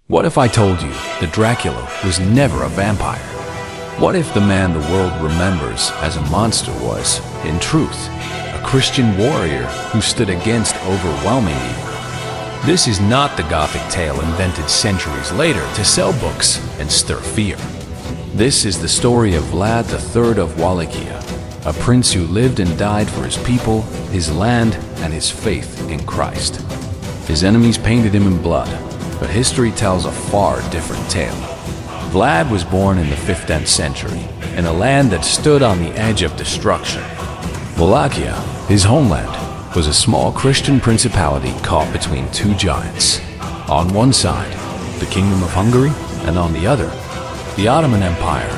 What if I told you that Dracula was never a vampire? What if the man the world remembers as a monster was, in truth, a Christian warrior who stood against overwhelming evil? This is not the Gothic tale invented centuries later to sell books and stir fear. This is the story of Vlad III of Wallachia, a prince who lived and died for his people, his land, and his faith in Christ. His enemies painted him in blood, but history tells a far different tale. Vlad was born in the 15th century, in a land that stood on the edge of destruction. Wallachia, his homeland, was a small Christian principality caught between two giants. On one side, the Kingdom of Hungary, and on the other, the Ottoman Empire,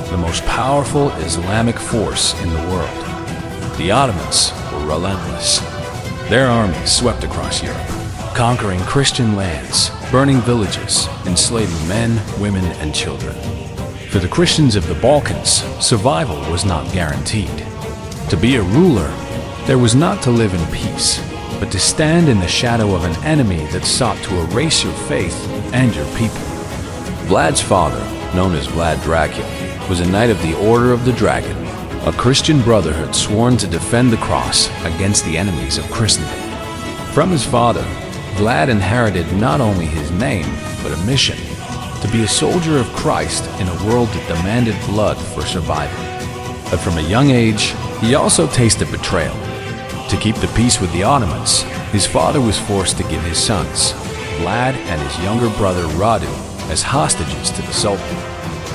the most powerful Islamic force in the world. The Ottomans were relentless. Their armies swept across Europe, conquering Christian lands, burning villages, enslaving men, women, and children. For the Christians of the Balkans, survival was not guaranteed. To be a ruler, there was not to live in peace, but to stand in the shadow of an enemy that sought to erase your faith and your people. Vlad's father, known as Vlad Dracula, was a knight of the Order of the Dragon, a Christian brotherhood sworn to defend the cross against the enemies of Christendom. From his father, Vlad inherited not only his name, but a mission: to be a soldier of Christ in a world that demanded blood for survival. But from a young age, he also tasted betrayal. To keep the peace with the Ottomans, his father was forced to give his sons, Vlad and his younger brother Radu, as hostages to the Sultan.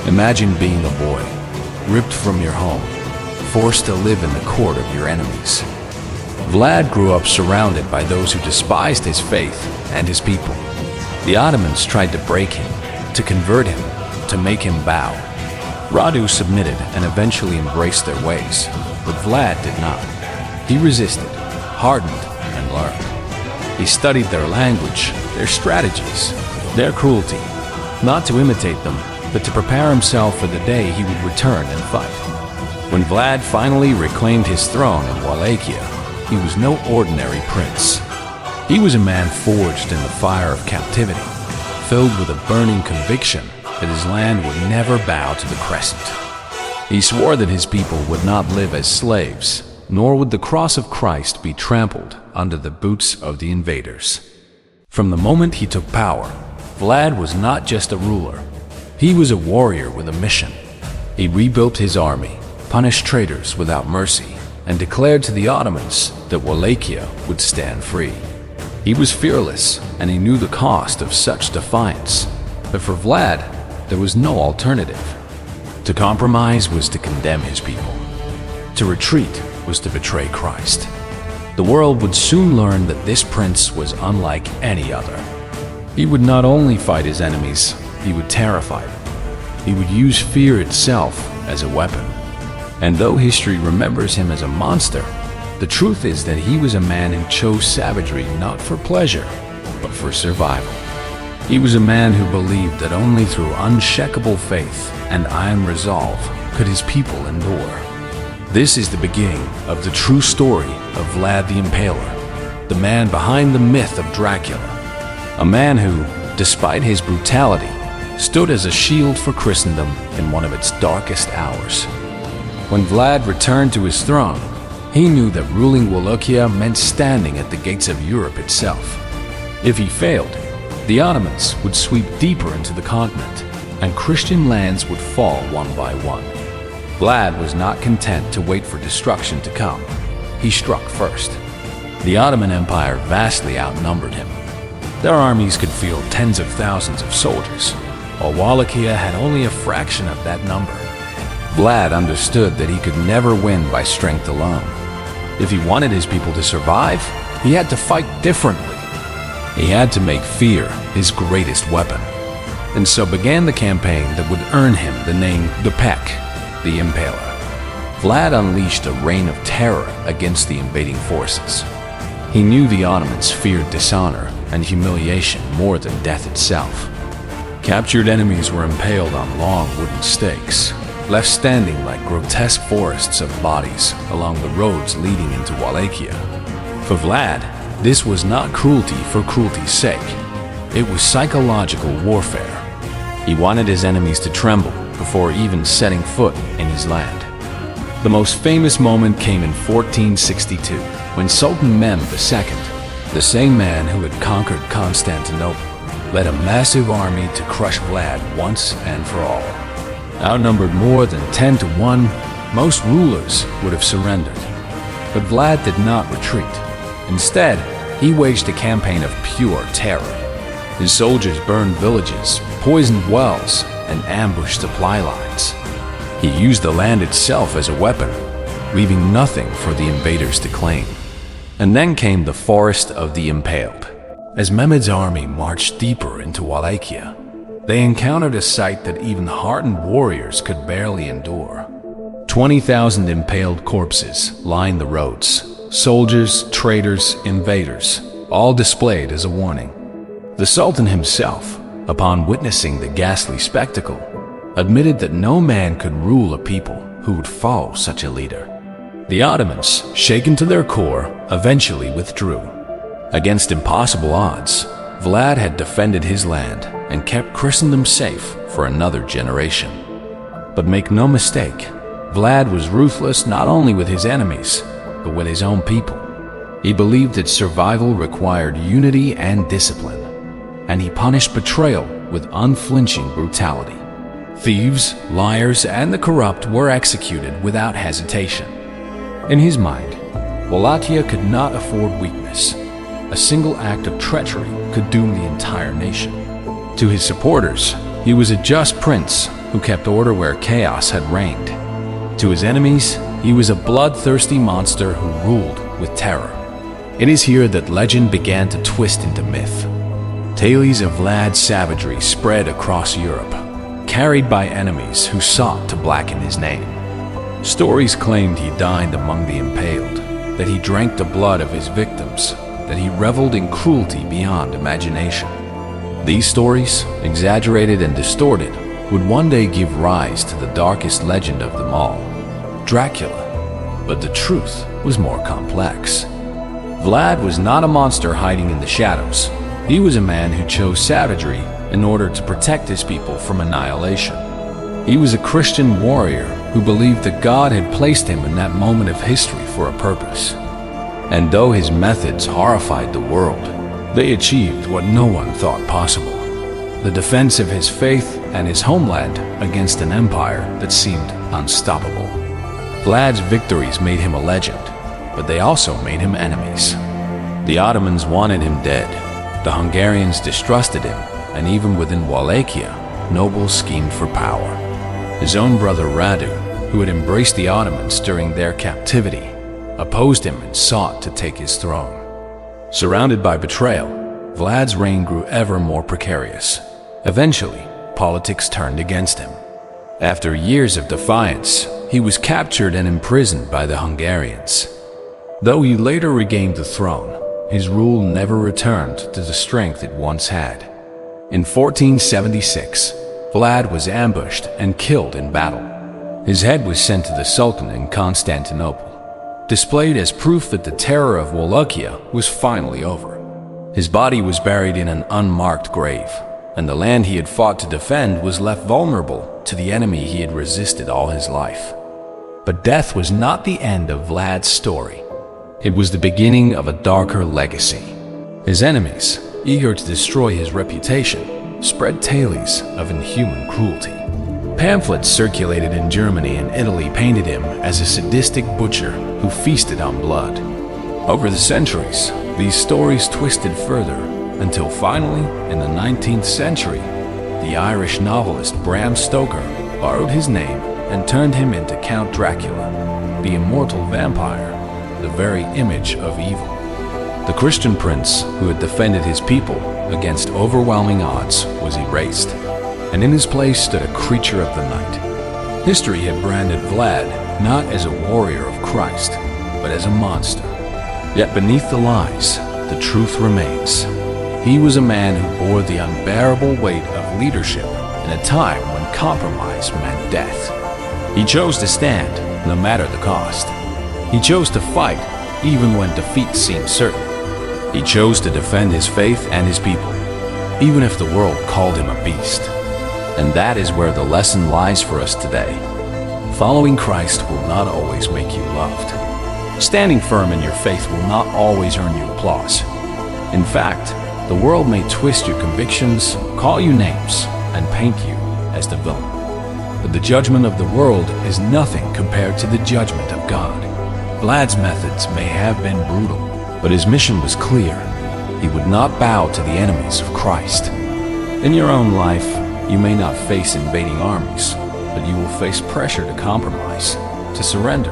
Imagine being a boy, ripped from your home, forced to live in the court of your enemies. Vlad grew up surrounded by those who despised his faith and his people. The Ottomans tried to break him, to convert him, to make him bow. Radu submitted and eventually embraced their ways, but Vlad did not. He resisted, hardened, and learned. He studied their language, their strategies, their cruelty, not to imitate them, but to prepare himself for the day he would return and fight. When Vlad finally reclaimed his throne in Wallachia, he was no ordinary prince. He was a man forged in the fire of captivity, filled with a burning conviction that his land would never bow to the crescent. He swore that his people would not live as slaves, nor would the cross of Christ be trampled under the boots of the invaders. From the moment he took power, Vlad was not just a ruler. He was a warrior with a mission. He rebuilt his army, punished traitors without mercy, and declared to the Ottomans that Wallachia would stand free. He was fearless, and he knew the cost of such defiance. But for Vlad, there was no alternative. To compromise was to condemn his people. To retreat was to betray Christ. The world would soon learn that this prince was unlike any other. He would not only fight his enemies, he would terrify them. He would use fear itself as a weapon. And though history remembers him as a monster, the truth is that he was a man who chose savagery not for pleasure, but for survival. He was a man who believed that only through unshakable faith and iron resolve could his people endure. This is the beginning of the true story of Vlad the Impaler, the man behind the myth of Dracula. A man who, despite his brutality, stood as a shield for Christendom in one of its darkest hours. When Vlad returned to his throne, he knew that ruling Wallachia meant standing at the gates of Europe itself. If he failed, the Ottomans would sweep deeper into the continent, and Christian lands would fall one by one. Vlad was not content to wait for destruction to come. He struck first. The Ottoman Empire vastly outnumbered him. Their armies could field tens of thousands of soldiers, while Wallachia had only a fraction of that number. Vlad understood that he could never win by strength alone. If he wanted his people to survive, he had to fight differently. He had to make fear his greatest weapon. And so began the campaign that would earn him the name the Impaler. Vlad unleashed a reign of terror against the invading forces. He knew the Ottomans feared dishonor and humiliation more than death itself. Captured enemies were impaled on long wooden stakes, left standing like grotesque forests of bodies along the roads leading into Wallachia. For Vlad, this was not cruelty for cruelty's sake. It was psychological warfare. He wanted his enemies to tremble before even setting foot in his land. The most famous moment came in 1462, when Sultan Mehmed II, the same man who had conquered Constantinople, led a massive army to crush Vlad once and for all. Outnumbered more than 10 to 1, most rulers would have surrendered. But Vlad did not retreat. Instead, he waged a campaign of pure terror. His soldiers burned villages, poisoned wells, and ambushed supply lines. He used the land itself as a weapon, leaving nothing for the invaders to claim. And then came the Forest of the Impaled. As Mehmed's army marched deeper into Wallachia, they encountered a sight that even hardened warriors could barely endure. 20,000 impaled corpses lined the roads. Soldiers, traitors, invaders, all displayed as a warning. The Sultan himself, upon witnessing the ghastly spectacle, admitted that no man could rule a people who would follow such a leader. The Ottomans, shaken to their core, eventually withdrew. Against impossible odds, Vlad had defended his land and kept Christendom safe for another generation. But make no mistake, Vlad was ruthless not only with his enemies, but with his own people. He believed that survival required unity and discipline, and he punished betrayal with unflinching brutality. Thieves, liars, and the corrupt were executed without hesitation. In his mind, Wallachia could not afford weakness. A single act of treachery could doom the entire nation. To his supporters, he was a just prince who kept order where chaos had reigned. To his enemies, he was a bloodthirsty monster who ruled with terror. It is here that legend began to twist into myth. Tales of Vlad's savagery spread across Europe, carried by enemies who sought to blacken his name. Stories claimed he dined among the impaled, that he drank the blood of his victims, that he reveled in cruelty beyond imagination. These stories, exaggerated and distorted, would one day give rise to the darkest legend of them all, Dracula. But the truth was more complex. Vlad was not a monster hiding in the shadows. He was a man who chose savagery in order to protect his people from annihilation. He was a Christian warrior who believed that God had placed him in that moment of history for a purpose. And though his methods horrified the world, they achieved what no one thought possible: the defense of his faith and his homeland against an empire that seemed unstoppable. Vlad's victories made him a legend, but they also made him enemies. The Ottomans wanted him dead. The Hungarians distrusted him, and even within Wallachia, nobles schemed for power. His own brother Radu, who had embraced the Ottomans during their captivity, opposed him and sought to take his throne. Surrounded by betrayal, Vlad's reign grew ever more precarious. Eventually, politics turned against him. After years of defiance, he was captured and imprisoned by the Hungarians. Though he later regained the throne, his rule never returned to the strength it once had. In 1476, Vlad was ambushed and killed in battle. His head was sent to the Sultan in Constantinople, displayed as proof that the terror of Wallachia was finally over. His body was buried in an unmarked grave, and the land he had fought to defend was left vulnerable to the enemy he had resisted all his life. But death was not the end of Vlad's story. It was the beginning of a darker legacy. His enemies, eager to destroy his reputation, spread tales of inhuman cruelty. Pamphlets circulated in Germany and Italy painted him as a sadistic butcher who feasted on blood. Over the centuries, these stories twisted further until finally, in the 19th century, the Irish novelist Bram Stoker borrowed his name and turned him into Count Dracula, the immortal vampire, the very image of evil. The Christian prince who had defended his people against overwhelming odds was erased, and in his place stood a creature of the night. History had branded Vlad not as a warrior of Christ, but as a monster. Yet beneath the lies, the truth remains. He was a man who bore the unbearable weight of leadership in a time when compromise meant death. He chose to stand, no matter the cost. He chose to fight, even when defeat seemed certain. He chose to defend his faith and his people. even if the world called him a beast. And that is where the lesson lies for us today. Following Christ will not always make you loved. Standing firm in your faith will not always earn you applause. In fact, the world may twist your convictions, call you names, and paint you as the villain. But the judgment of the world is nothing compared to the judgment of God. Vlad's methods may have been brutal, but his mission was clear. He would not bow to the enemies of Christ. In your own life, you may not face invading armies, but you will face pressure to compromise, to surrender,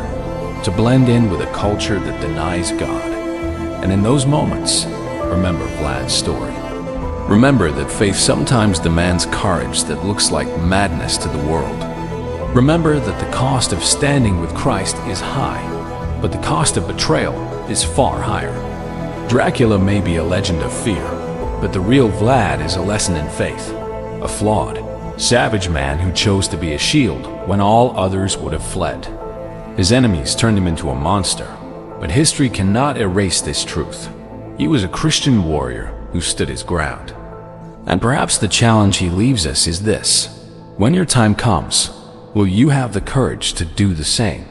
to blend in with a culture that denies God. And in those moments, remember Vlad's story. Remember that faith sometimes demands courage that looks like madness to the world. Remember that the cost of standing with Christ is high, but the cost of betrayal is far higher. Dracula may be a legend of fear, but the real Vlad is a lesson in faith. A flawed, savage man who chose to be a shield when all others would have fled. His enemies turned him into a monster, but history cannot erase this truth. He was a Christian warrior who stood his ground. And perhaps the challenge he leaves us is this: when your time comes, will you have the courage to do the same?